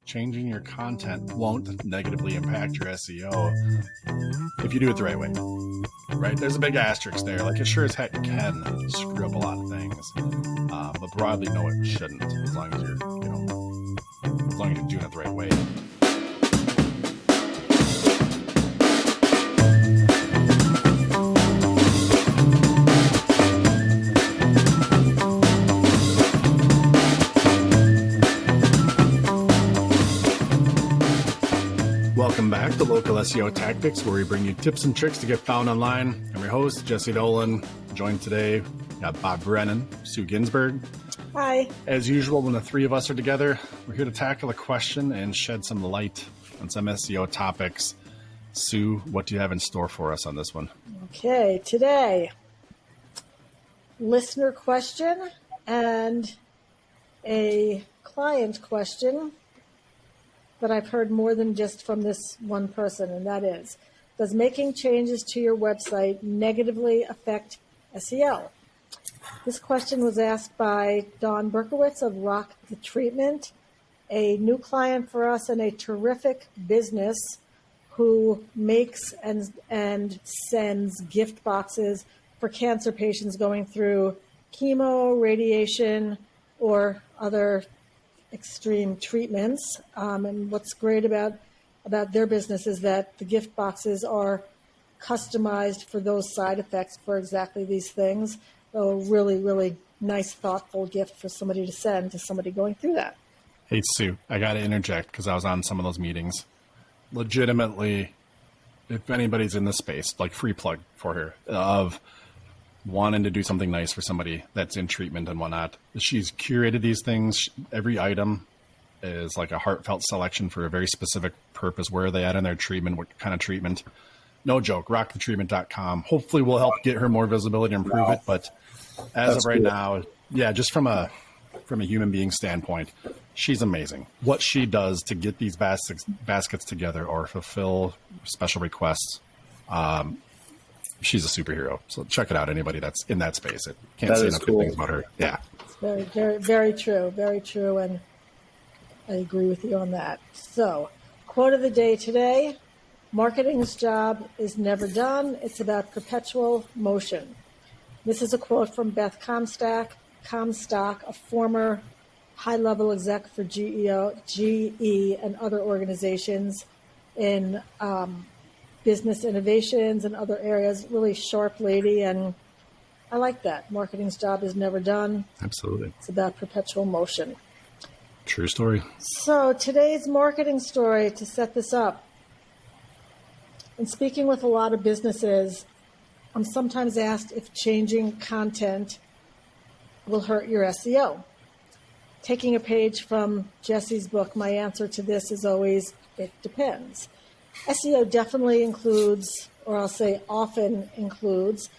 changing your content won't negatively impact your SEO if you do it the right way. Right? There's a big asterisk there. Like, it sure as heck can screw up a lot of things, but broadly, no, it shouldn't, as long as you're doing it the right way. Welcome back to Local SEO Tactics, where we bring you tips and tricks to get found online. I'm your host, Jesse Dolan. Joined today, got Bob Brennan, Sue Ginsberg. Hi. As usual, when the three of us are together, we're here to tackle a question and shed some light on some SEO topics. Sue, what do you have in store for us on this one? Okay, today, listener question and a client question that I've heard more than just from this one person, and that is, does making changes to your website negatively affect SEO? This question was asked by Don Berkowitz of Rock the Treatment, a new client for us and a terrific business who makes and sends gift boxes for cancer patients going through chemo, radiation, or other extreme treatments. And what's great about their business is that the gift boxes are customized for those side effects for exactly these things. So really, really nice, thoughtful gift for somebody to send to somebody going through that. Hey, Sue, I got to interject because I was on some of those meetings. Legitimately, if anybody's in this space, like, free plug for her, of wanting to do something nice for somebody that's in treatment and whatnot, she's curated these things. Every item is like a heartfelt selection for a very specific purpose. Where are they at in their treatment? What kind of treatment? No joke. rockthetreatment.com. Hopefully we'll help get her more visibility and improve it. But as of right now, yeah, just from a human being standpoint, she's amazing. What she does to get these baskets together or fulfill special requests, she's a superhero. So check it out. Anybody that's in that space, it can't say enough good things about her. Yeah. It's very, very, very true. Very true. And I agree with you on that. So, quote of the day today: marketing's job is never done. It's about perpetual motion. This is a quote from Beth Comstock, a former high-level exec for GE and other organizations in business innovations and other areas. Really sharp lady, and I like that. Marketing's job is never done. Absolutely. It's about perpetual motion. True story. So today's marketing story, to set this up, in speaking with a lot of businesses, I'm sometimes asked if changing content will hurt your SEO. Taking a page from Jesse's book, my answer to this is always, it depends. SEO definitely includes, or I'll say often includes,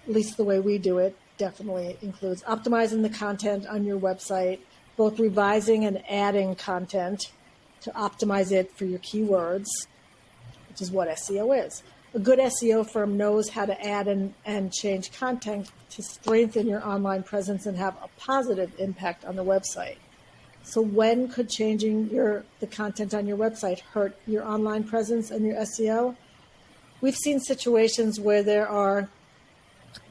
at least the way we do it, definitely includes optimizing the content on your website, both revising and adding content to optimize it for your keywords, which is what SEO is. A good SEO firm knows how to add and change content to strengthen your online presence and have a positive impact on the website. So when could changing the content on your website hurt your online presence and your SEO? We've seen situations where there are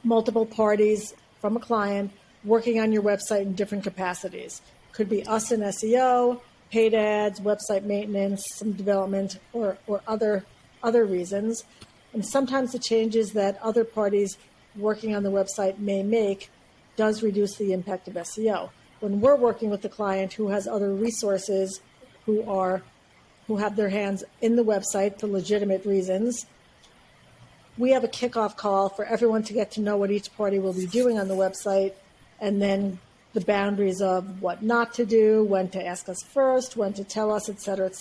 multiple parties from a client working on your website in different capacities. Could be us in SEO, paid ads, website maintenance, some development, or other reasons. And sometimes the changes that other parties working on the website may make does reduce the impact of SEO. When we're working with the client who has other resources, who have their hands in the website for legitimate reasons, we have a kickoff call for everyone to get to know what each party will be doing on the website, and then the boundaries of what not to do, when to ask us first, when to tell us, et cetera,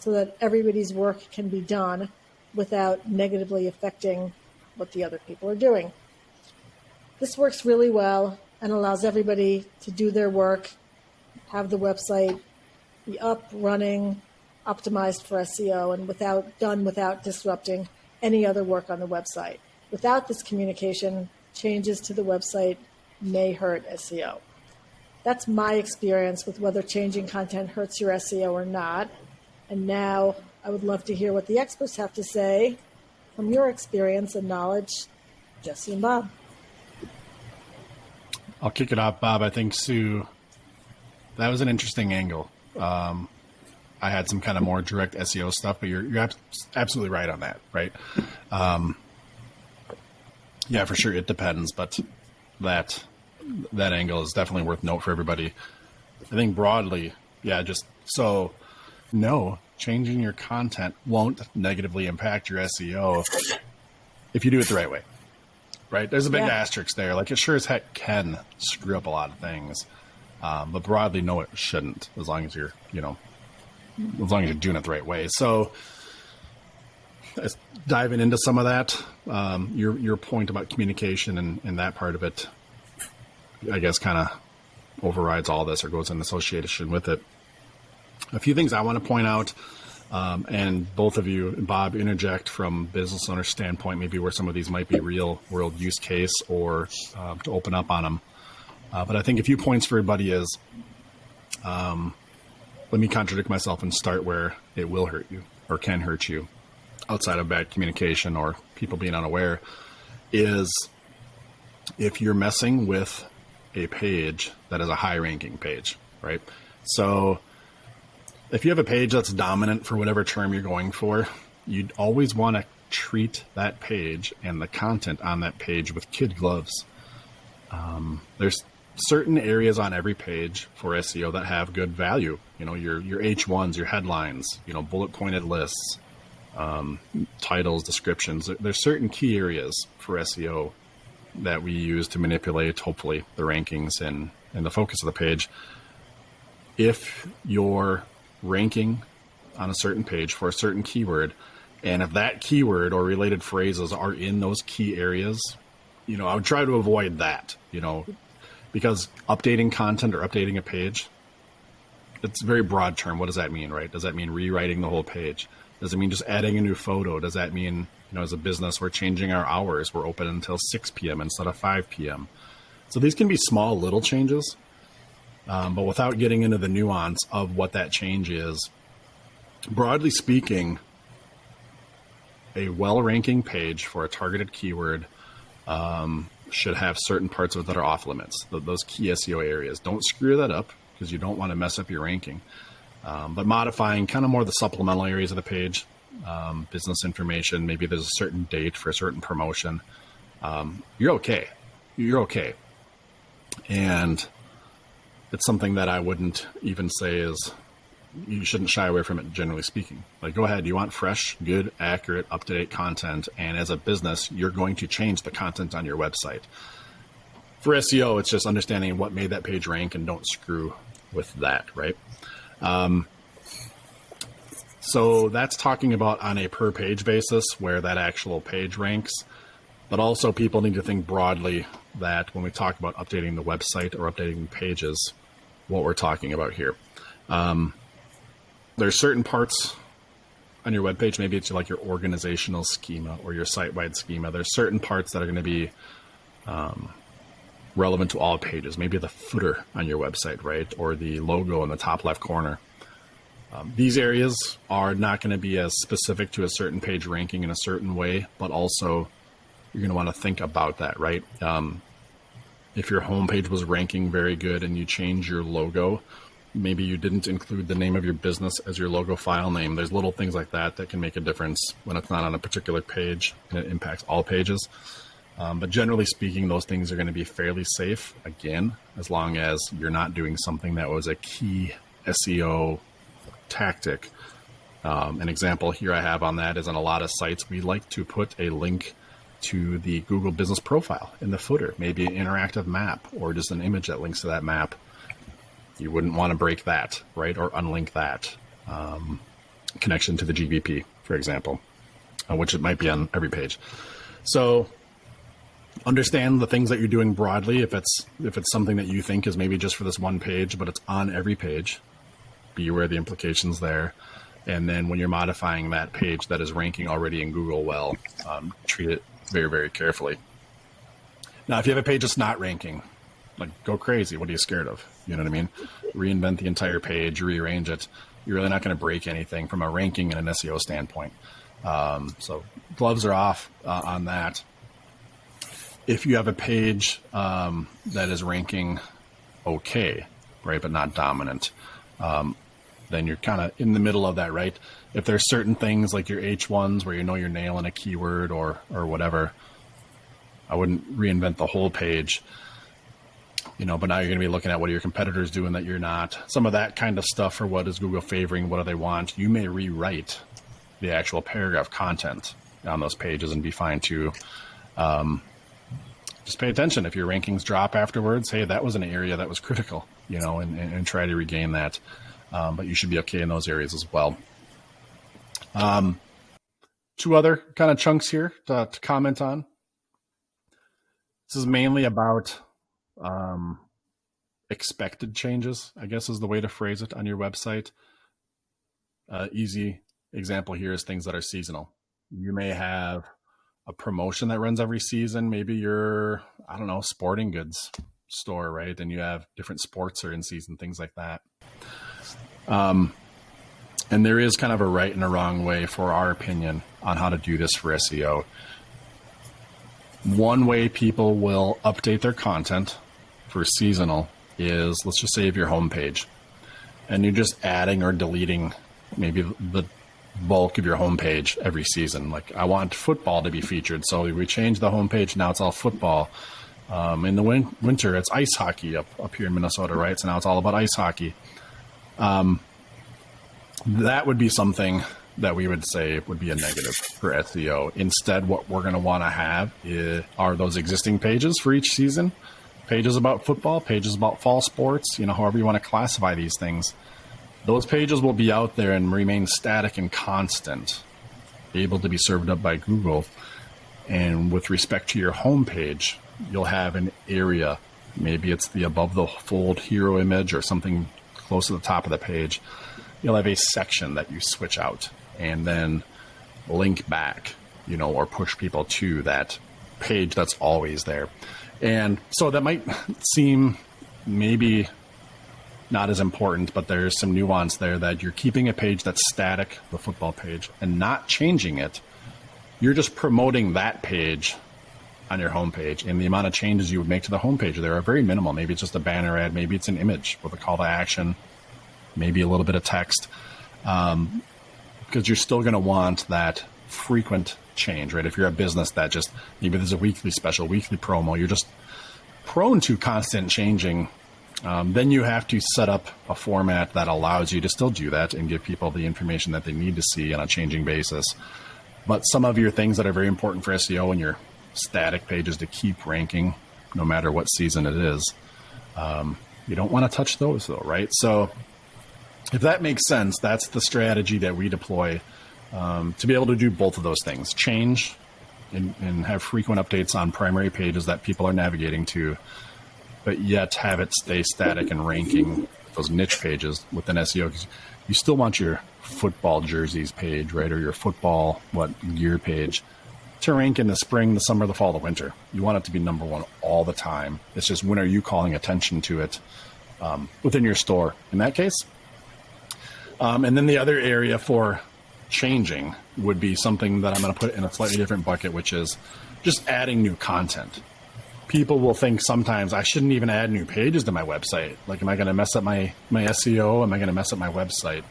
so that everybody's work can be done without negatively affecting what the other people are doing. This works really well and allows everybody to do their work, have the website be up, running, optimized for SEO, and without disrupting any other work on the website. Without this communication, changes to the website may hurt SEO. That's my experience with whether changing content hurts your SEO or not. And now I would love to hear what the experts have to say from your experience and knowledge. Jesse and Bob. I'll kick it off, Bob. I think, Sue, that was an interesting angle. I had some kind of more direct SEO stuff, but you're absolutely right on that, right? Yeah, for sure, it depends, but that angle is definitely worth note for everybody. I think broadly, yeah, just so no, changing your content won't negatively impact your SEO if you do it the right way, right? There's a big asterisk there. Like, it sure as heck can screw up a lot of things, but broadly, no, it shouldn't, as long as you're doing it the right way. So diving into some of that, your point about communication and that part of it, I guess, kind of overrides all this or goes in association with it. A few things I want to point out, and both of you, Bob, interject from business owner standpoint, maybe where some of these might be real world use case or to open up on them. But I think a few points for everybody is, let me contradict myself and start where it will hurt you or can hurt you outside of bad communication or people being unaware, is if you're messing with a page that is a high ranking page, right? So if you have a page that's dominant for whatever term you're going for, you'd always want to treat that page and the content on that page with kid gloves. There's certain areas on every page for SEO that have good value. You know, your H1s, your headlines, bullet pointed lists, titles, descriptions. There's certain key areas for SEO that we use to manipulate, hopefully, the rankings and the focus of the page. If you're ranking on a certain page for a certain keyword, and if that keyword or related phrases are in those key areas, I would try to avoid that, because updating content or updating a page, it's a very broad term. What does that mean, right? Does that mean rewriting the whole page? Does it mean just adding a new photo? Does that mean, as a business, we're changing our hours? We're open until 6 p.m. instead of 5 p.m. So these can be small, little changes, but without getting into the nuance of what that change is, broadly speaking, a well-ranking page for a targeted keyword should have certain parts of it that are off limits, those key SEO areas. Don't screw that up because you don't want to mess up your ranking. But modifying kind of more the supplemental areas of the page, business information, maybe there's a certain date for a certain promotion, you're okay. You're okay. And it's something that I wouldn't even say is, you shouldn't shy away from it, generally speaking. Like, go ahead. You want fresh, good, accurate, up-to-date content. And as a business, you're going to change the content on your website. For SEO, it's just understanding what made that page rank and don't screw with that, right? So that's talking about on a per page basis where that actual page ranks. But also people need to think broadly that when we talk about updating the website or updating pages, what we're talking about here. There's certain parts on your webpage, maybe it's like your organizational schema or your site-wide schema. There's certain parts that are going to be relevant to all pages, maybe the footer on your website, right? Or the logo in the top left corner. These areas are not going to be as specific to a certain page ranking in a certain way, but also you're going to want to think about that, right? If your homepage was ranking very good and you change your logo, maybe you didn't include the name of your business as your logo file name. There's little things like that that can make a difference when it's not on a particular page and it impacts all pages. But generally speaking, those things are going to be fairly safe, again, as long as you're not doing something that was a key SEO tactic. An example here I have on that is on a lot of sites, we like to put a link to the Google business profile in the footer, maybe an interactive map or just an image that links to that map. You wouldn't want to break that, right? Or unlink that connection to the GBP, for example, which it might be on every page. So understand the things that you're doing broadly. If it's something that you think is maybe just for this one page, but it's on every page, be aware of the implications there. And then when you're modifying that page that is ranking already in Google well, treat it very, very carefully. Now, if you have a page that's not ranking, like go crazy. What are you scared of? You know what I mean? Reinvent the entire page, rearrange it. You're really not going to break anything from a ranking and an SEO standpoint. So gloves are off on that. If you have a page that is ranking okay, right, but not dominant, then you're kind of in the middle of that, right? If there's certain things like your H1s where you know you're nailing a keyword or whatever, I wouldn't reinvent the whole page, but now you're going to be looking at what are your competitors doing that you're not. Some of that kind of stuff, or what is Google favoring, what do they want? You may rewrite the actual paragraph content on those pages and be fine too. Just pay attention. If your rankings drop afterwards, hey, that was an area that was critical, and try to regain that. But you should be okay in those areas as well. Two other kind of chunks here to comment on. This is mainly about expected changes, I guess is the way to phrase it on your website. Easy example here is things that are seasonal. You may have a promotion that runs every season. Maybe you're, sporting goods store, right? And you have different sports are in season, things like that. And there is kind of a right and a wrong way, for our opinion, on how to do this for SEO. One way people will update their content for seasonal is, let's just say, if your homepage and you're just adding or deleting maybe the bulk of your homepage every season. Like, I want football to be featured, so we change the homepage. Now it's all football. In the winter, it's ice hockey up here in Minnesota, right? So now it's all about ice hockey. That would be something that we would say would be a negative for SEO. Instead, what we're going to want to have are those existing pages for each season, pages about football, pages about fall sports, however you want to classify these things. Those pages will be out there and remain static and constant, able to be served up by Google. And with respect to your homepage, you'll have an area, maybe it's the above the fold hero image or something close to the top of the page. You'll have a section that you switch out and then link back, or push people to that page that's always there. And so that might seem maybe not as important, but there's some nuance there that you're keeping a page that's static, the football page, and not changing it. You're just promoting that page on your homepage, and the amount of changes you would make to the homepage there are very minimal. Maybe it's just a banner ad, maybe it's an image with a call to action, maybe a little bit of text, because you're still going to want that frequent change, right? If you're a business that just, maybe there's a weekly special, weekly promo, you're just prone to constant changing, then you have to set up a format that allows you to still do that and give people the information that they need to see on a changing basis. But some of your things that are very important for SEO and your static pages to keep ranking, no matter what season it is, you don't want to touch those though, right? So if that makes sense, that's the strategy that we deploy to be able to do both of those things: change and have frequent updates on primary pages that people are navigating to, but yet have it stay static and ranking those niche pages within SEO. Because you still want your football jerseys page, right, or your football gear page to rank in the spring, the summer, the fall, the winter. You want it to be number one all the time. It's just, when are you calling attention to it within your store in that case? And then the other area for changing would be something that I'm going to put in a slightly different bucket, which is just adding new content. People will think sometimes, I shouldn't even add new pages to my website. Like, am I going to mess up my SEO? Am I going to mess up my website?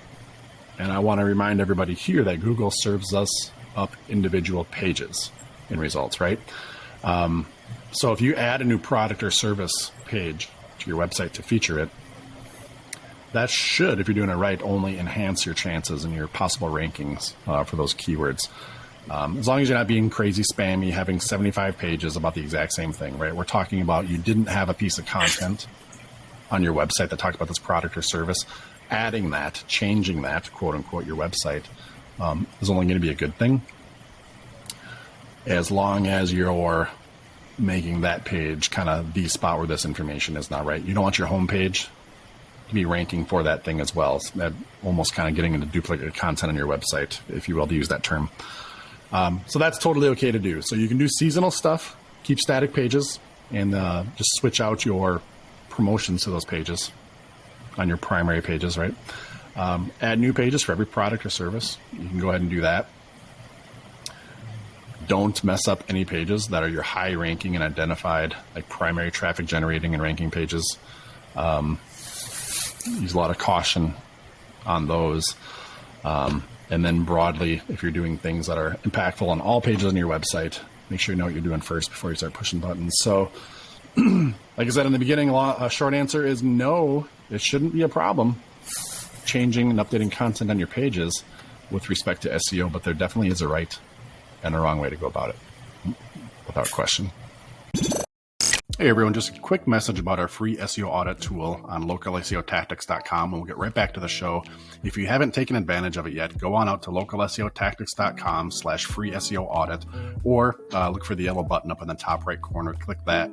And I want to remind everybody here that Google serves us up individual pages in results, right? So if you add a new product or service page to your website to feature it, that should, if you're doing it right, only enhance your chances and your possible rankings for those keywords. As long as you're not being crazy spammy, having 75 pages about the exact same thing, right? We're talking about you didn't have a piece of content on your website that talked about this product or service. Adding that, changing that, quote unquote, your website is only going to be a good thing, as long as you're making that page kind of the spot where this information is not, right? You don't want your homepage to be ranking for that thing as well. So that almost kind of getting into duplicate content on your website, if you will, to use that term. So that's totally okay to do. So you can do seasonal stuff, keep static pages, and just switch out your promotions to those pages on your primary pages, right? Add new pages for every product or service. You can go ahead and do that. Don't mess up any pages that are your high ranking and identified, like primary traffic generating and ranking pages. Use a lot of caution on those. And then broadly, if you're doing things that are impactful on all pages on your website, make sure you know what you're doing first before you start pushing buttons. So like I said in the beginning, a short answer is no, it shouldn't be a problem changing and updating content on your pages with respect to SEO, but there definitely is a right and a wrong way to go about it, without question. Hey everyone, just a quick message about our free SEO audit tool on localseotactics.com, and we'll get right back to the show. If you haven't taken advantage of it yet, go on out to localseotactics.com/free SEO audit, or look for the yellow button up in the top right corner, click that.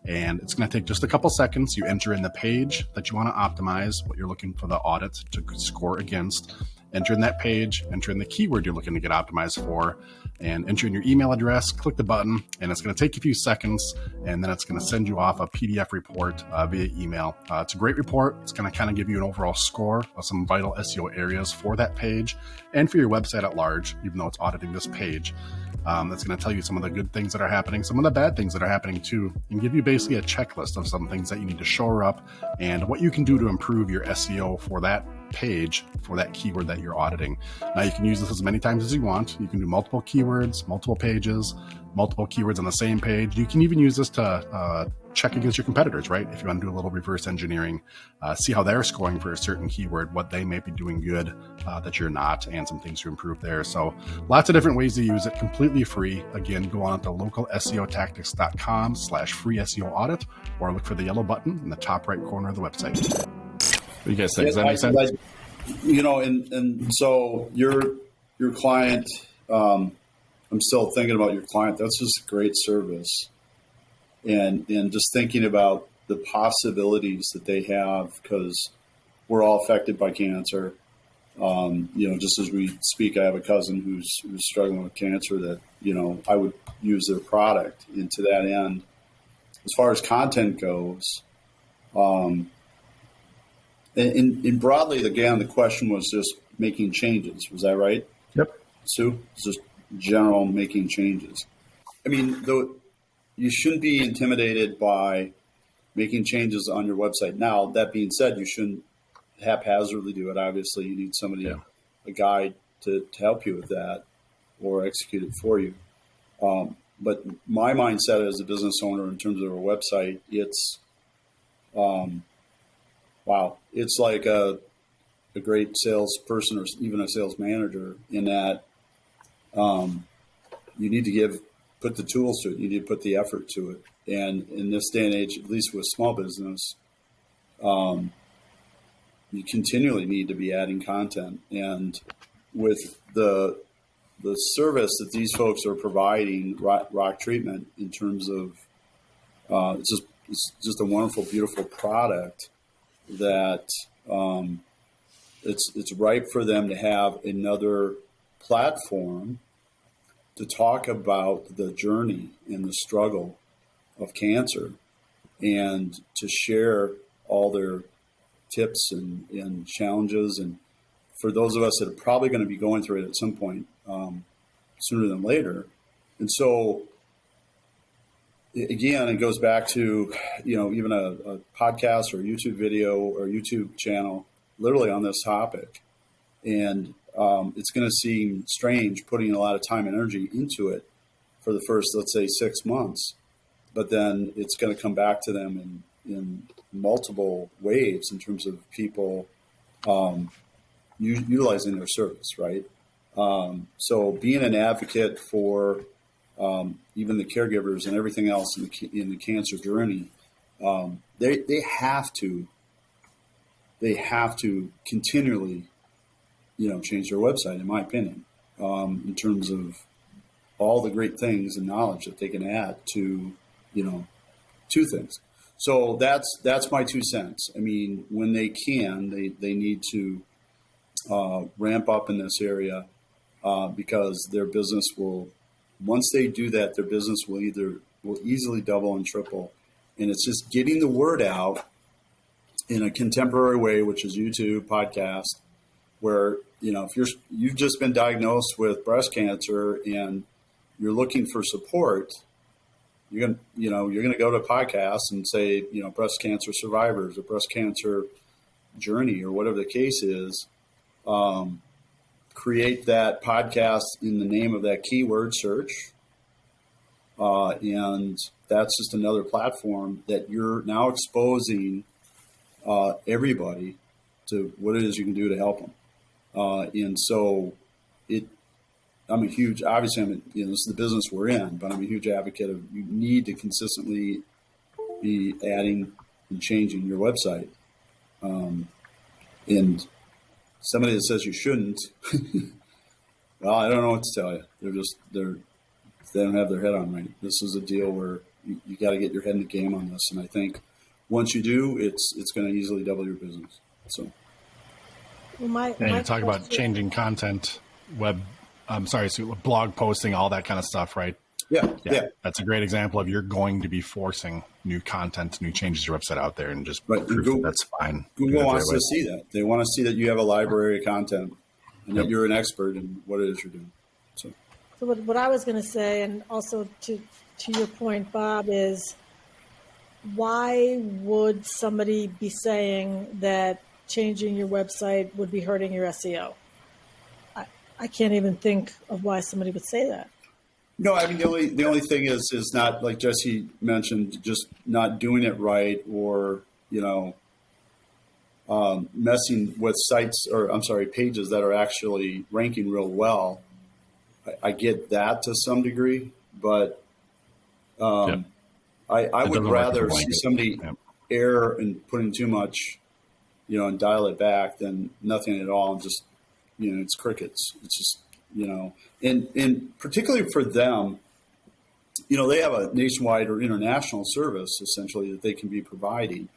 And it's going to take just a couple seconds. You enter in the page that you want to optimize, what you're looking for the audit to score against. Enter in that page, enter in the keyword you're looking to get optimized for, and enter in your email address, click the button, and it's going to take you a few seconds, and then it's going to send you off a PDF report via email. It's a great report. It's going to kind of give you an overall score of some vital SEO areas for that page and for your website at large, even though it's auditing this page. That's going to tell you some of the good things that are happening, some of the bad things that are happening too, and give you basically a checklist of some things that you need to shore up and what you can do to improve your SEO for that page, for that keyword that you're auditing. Now you can use this as many times as you want. You can do multiple keywords, multiple pages, multiple keywords on the same page. You can even use this to check against your competitors, right? If you want to do a little reverse engineering, see how they're scoring for a certain keyword, what they may be doing good that you're not, and some things to improve there. So lots of different ways to use it, completely free. Again, go on to localseotactics.com/free SEO audit, or look for the yellow button in the top right corner of the website. What do you guys think? Does that make sense? And so your client, I'm still thinking about your client. That's just a great service. And just thinking about the possibilities that they have, because we're all affected by cancer. Just as we speak, I have a cousin who's struggling with cancer that, I would use their product. And to that end, as far as content goes, and broadly, again, the question was just making changes. Was that right? Yep. Sue? It's just general making changes. I mean, though, you shouldn't be intimidated by making changes on your website. Now, that being said, you shouldn't haphazardly do it. Obviously, you need somebody, a guide to help you with that or execute it for you. But my mindset as a business owner in terms of a website, it's, it's like a great salesperson or even a sales manager in that you need to put the tools to it. You need to put the effort to it. And in this day and age, at least with small business, you continually need to be adding content. And with the service that these folks are providing, rock treatment, in terms of it's just a wonderful, beautiful product that it's ripe for them to have another platform to talk about the journey and the struggle of cancer and to share all their tips and challenges. And for those of us that are probably going to be going through it at some point sooner than later. And so, again, it goes back to, even a podcast or a YouTube video or YouTube channel literally on this topic. And it's going to seem strange putting a lot of time and energy into it for the first, let's say, 6 months. But then it's going to come back to them in multiple waves in terms of people utilizing their service, right? So being an advocate for even the caregivers and everything else in the cancer journey, they have to continually, change their website, in my opinion, in terms of all the great things and knowledge that they can add to things. So that's my 2 cents. I mean, when they can, they need to ramp up in this area because their business will, once they do that, their business will easily double and triple. And it's just getting the word out in a contemporary way, which is YouTube, podcast, where, if you've just been diagnosed with breast cancer and you're looking for support, you're going to go to podcasts and say, breast cancer survivors or breast cancer journey or whatever the case is. Create that podcast in the name of that keyword search. And that's just another platform that you're now exposing everybody to what it is you can do to help them. And so I'm a huge, obviously this is the business we're in, but I'm a huge advocate of you need to consistently be adding and changing your website. And somebody that says you shouldn't, well, I don't know what to tell you. They don't have their head on right. This is a deal where you got to get your head in the game on this. And I think once you do, it's going to easily double your business. So, well, and you talk about changing content, blog posting, all that kind of stuff, right? Yeah. That's a great example of you're going to be forcing new content, new changes to your website out there, and just right. proof Google, that's fine. Google wants to see that. They want to see that you have a library of content and that you're an expert in what it is you're doing. So what I was going to say, and also to your point, Bob, is why would somebody be saying that changing your website would be hurting your SEO? I can't even think of why somebody would say that. No, I mean, the only thing is not, like Jesse mentioned, just not doing it right, or messing with pages that are actually ranking real well. I get that to some degree, but I would rather see somebody err and put in too much, and dial it back than nothing at all, and just it's crickets. It's just and particularly for them, they have a nationwide or international service essentially that they can be providing.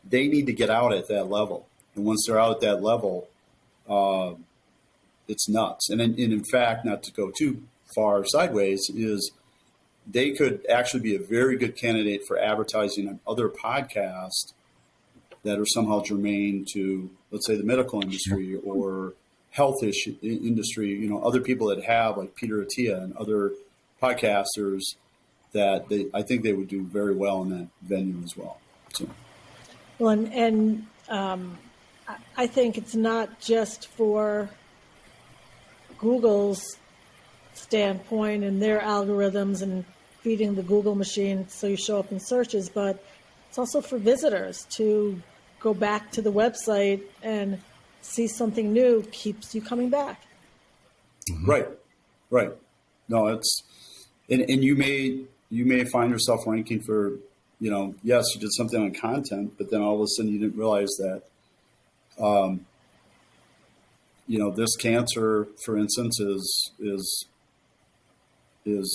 They need to get out at that level, and once they're out at that level, it's nuts. And in fact, not to go too far sideways, is they could actually be a very good candidate for advertising on other podcasts that are somehow germane to, let's say, the medical industry or health industry, other people that have, like Peter Attia and other podcasters that I think they would do very well in that venue as well. So. Well, and I think it's not just for Google's standpoint and their algorithms and feeding the Google machine so you show up in searches, but it's also for visitors to go back to the website and see something new keeps you coming back. Mm-hmm. Right. No, it's and you may find yourself ranking for, yes, you did something on content, but then all of a sudden you didn't realize that, this cancer, for instance, is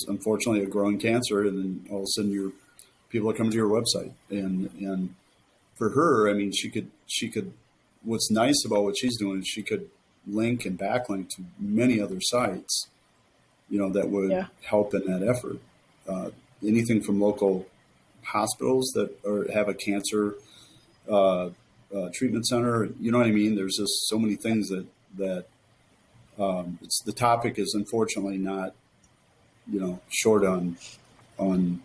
unfortunately a growing cancer, and then all of a sudden people are coming to your website, and for her, I mean, she could. What's nice about what she's doing is she could link and backlink to many other sites, that would help in that effort. Anything from local hospitals that have a cancer treatment center, you know what I mean? There's just so many things that it's the topic is unfortunately not, short on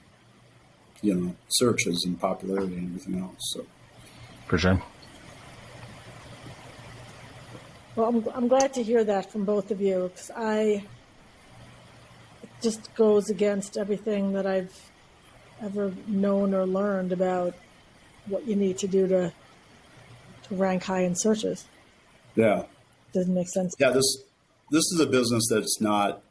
searches and popularity and everything else. So for sure. Well, I'm glad to hear that from both of you, because it just goes against everything that I've ever known or learned about what you need to do to rank high in searches. Yeah. Doesn't make sense. Yeah, this is a business that's not,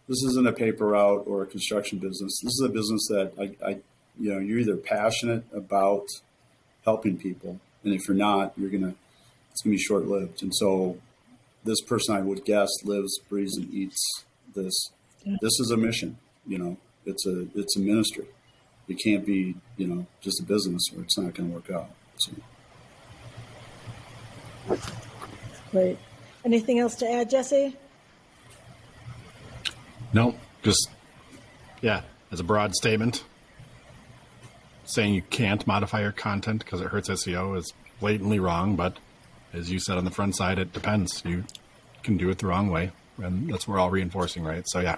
this isn't a paper route or a construction business. This is a business that you're either passionate about helping people, and if you're not, it's going to be short-lived. And so this person, I would guess, lives, breathes, and eats this. Yeah. This is a mission, it's a ministry. It can't be, just a business, or it's not going to work out. So. Great. Anything else to add, Jesse? No, just, as a broad statement, saying you can't modify your content because it hurts SEO is blatantly wrong, but as you said on the front side, it depends. You can do it the wrong way, and that's what we're all reinforcing, right? So yeah,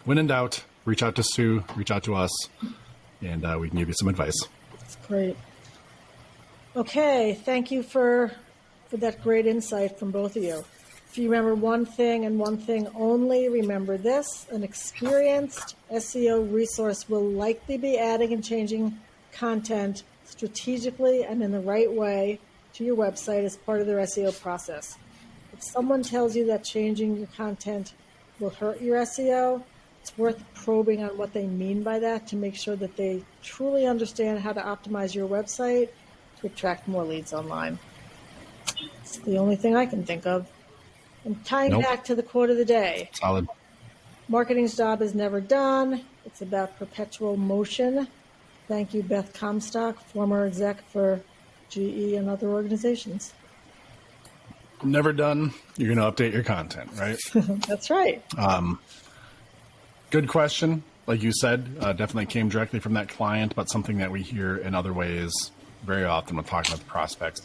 when in doubt, reach out to Sue, reach out to us, and we can give you some advice. That's great. Okay, thank you for that great insight from both of you. If you remember one thing and one thing only, remember this: an experienced SEO resource will likely be adding and changing content strategically and in the right way to your website as part of their SEO process. If someone tells you that changing your content will hurt your SEO, it's worth probing on what they mean by that to make sure that they truly understand how to optimize your website to attract more leads online. It's the only thing I can think of. And tying back to the quote of the day, Solid. marketing's job is never done. It's about perpetual motion. Thank you, Beth Comstock, former exec for GE and other organizations. Never done. You're going to update your content, right? That's right. Good question. Like you said, definitely came directly from that client, but something that we hear in other ways very often when talking with prospects.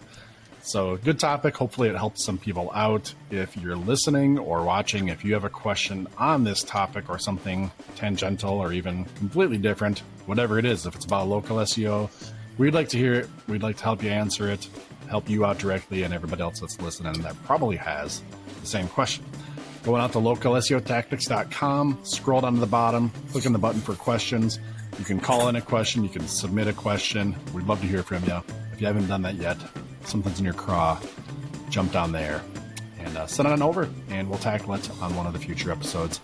So good topic. Hopefully it helps some people out. If you're listening or watching, if you have a question on this topic or something tangential or even completely different, whatever it is, if it's about local SEO, we'd like to hear it. We'd like to help you answer it, help you out directly, and everybody else that's listening that probably has the same question. Going out to localseotactics.com, scroll down to the bottom, click on the button for questions. You can call in a question. You can submit a question. We'd love to hear from you. If you haven't done that yet, something's in your craw, jump down there and send it on over, and we'll tackle it on one of the future episodes.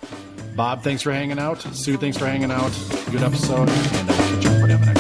Bob, thanks for hanging out. Sue, thanks for hanging out. Good episode, and we'll catch you up for the next.